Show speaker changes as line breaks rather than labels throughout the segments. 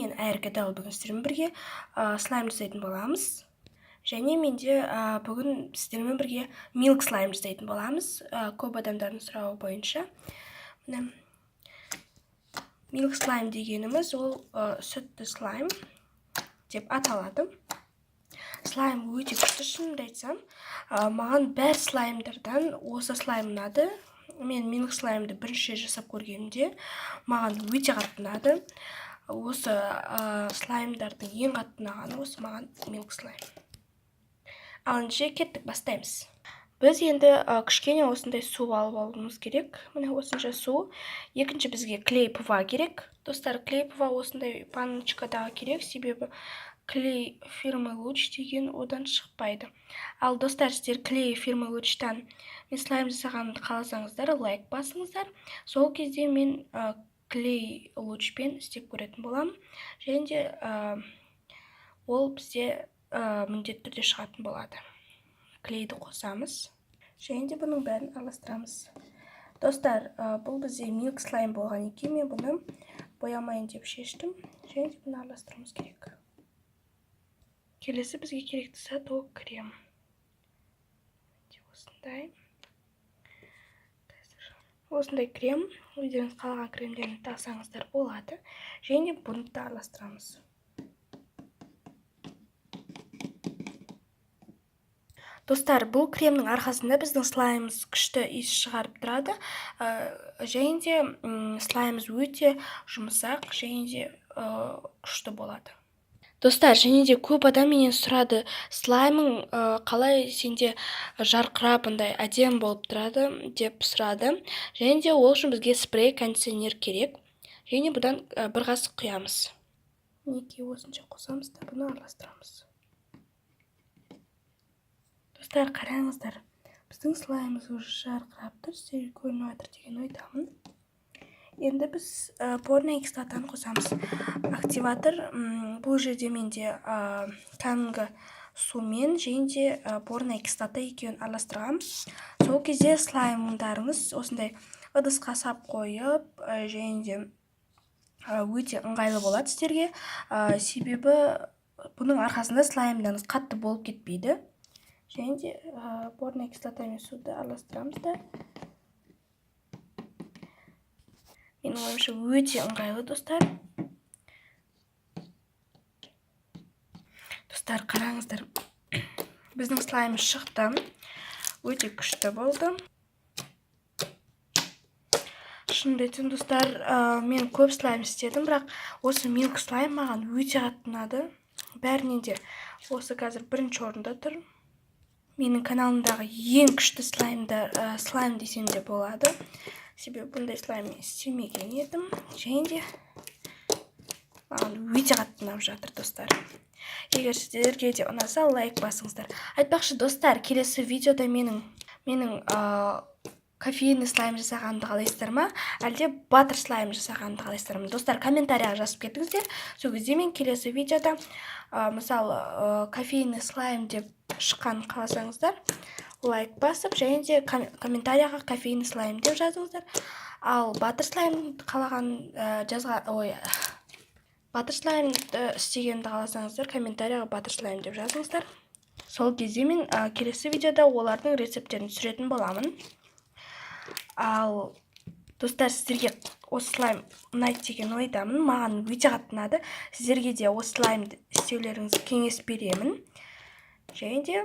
мен Айркадал бүгін сіздермен бірге слайм жасайтын боламыз. Және менде бүгін сіздермен бірге milk слайм жасайтын боламыз. Көп адамдардың сұрауы бойынша. Milk слайм дегеніміз ол сүтті слайм деп аталады. Слайм өте күшті, шынымды айтсам. Маған бәр слаймдардан осы слайм ұнады. Мен milk слаймды бірінші жасап көргенімде маған өте қатты ұнады. Осы слаймдардың ең қатты ұнағаны осы маған milk слайм. Ал ендеше кеттік, бастаймыз. Біз енді кішкене осындай су алып алуымыз керек. Міне осынша су. Екінші бізге клей пыва керек. Достар, клей пыва осындай паночкадағы керек, себебі клей фирмы Луч деген одан шықпайды. Ал достар, сіздер клей фирмы Лучтан мен слайм жасағанымды қаласаңыздар, лайк басыңыздар. Сол кезде мен клей Лучпен істеп көретін боламын. Және де ол бізде міндетті түрде шығатын болады. Клейді қосамыз. Және де бұның бәрін араластырамыз. Достар, бұл бізде milk слайм болған екен, мен бұны боямайын деп шештім. Және де бұны араластыруымыз керек. Келесі бізге керекті зат ол крем. Осындай крем, өздеріңіз қалаған кремдерін тасаңыздар болады. Және бұны да араластырамыз. Достар, бұл кремнің арқасында біздің слаймымыз күшті иіс шығарып тұрады. Және де слаймымыз өте жұмсақ, және де күшті болады. Достар, және де көп адам менен сұрады, слаймың қалай сенде жарқырап, әдемі болып тұрады деп сұрады. Және де ол үшін бізге спрей кондиционер керек. Және бұдан бір қасық құямыз. Мінекей осынша қосамыз да бұны араластырамыз. Достар, қараңыздар, біздің слаймымыз уже жарқырап тұр, сіздерге көрініп жатыр деген ойдамын. Енді біз борная кислотаны қосамыз. Активатор, бұл жерде менде кәдімгі сумен және де борная кислота екеуін араластырғам. Сол кезде слаймдарыңыз осындай ыдысқа сап қойып, және де өте ыңғайлы болады сіздерге. Себебі бұның арқасында слаймдарыңыз қатты болып кетпейді. Және де борная кислота мен суды араластырамыз да. Менің ойымша өте ыңғайлы, достар. Достар, қараңыздар. Біздің слаймымыз шықты. Өте күшті болды. Шынымды айтсам, достар, мен көп слайм істедім, бірақ осы milk слайм маған өте қатты ұнады. Бәрінен де осы қазір бірінші орында тұр. Менің каналымдағы ең күшті слайм десем де болады. Себебі бұндай слайм істемеген едім. Және де маған өте қатты ұнап жатыр, достар. Егер сіздерге де ұнаса, лайк басыңыздар. Айтпақшы, достар, келесі видеода менің кофеинный слайм жасағанды қалайсыздар ма, әлде батыр слайм жасағанды қалайсыздар ма? Достар, комментарияға жазып кетіңіздер. Сол кезде мен келесі видеода мысалы кофеинный слайм деп шыққанын қаласаңыздар, лайк басып, және де комментарияға кофеинный слайм деп жазыңыздар. Ал батыр слайм қалаған батыр слайм істегенді қаласаңыздар, комментарияға батыр слайм деп жазыңыздар. Сол кезде мен келесі видеода олардың рецепттерін түсіретін боламын. Ал достар, сіздерге осы слайм ұнайды деген ойдамын. Маған өте қатты ұнады. Сіздерге де осы слаймды істеулеріңізді кеңес беремін. Және де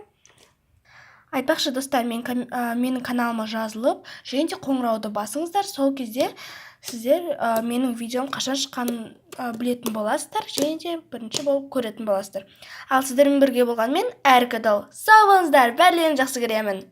айтпақшы, достар, менің каналыма жазылып, және де қоңырауды басыңыздар. Сол кезде сіздер менің видеом қашан шыққанын білетін боласыздар, және де бірінші болып көретін боласыздар. Ал сіздермен бірге болған мен Айркадал. Сау болыңыздар, бәрілеріңізді жақсы көремін.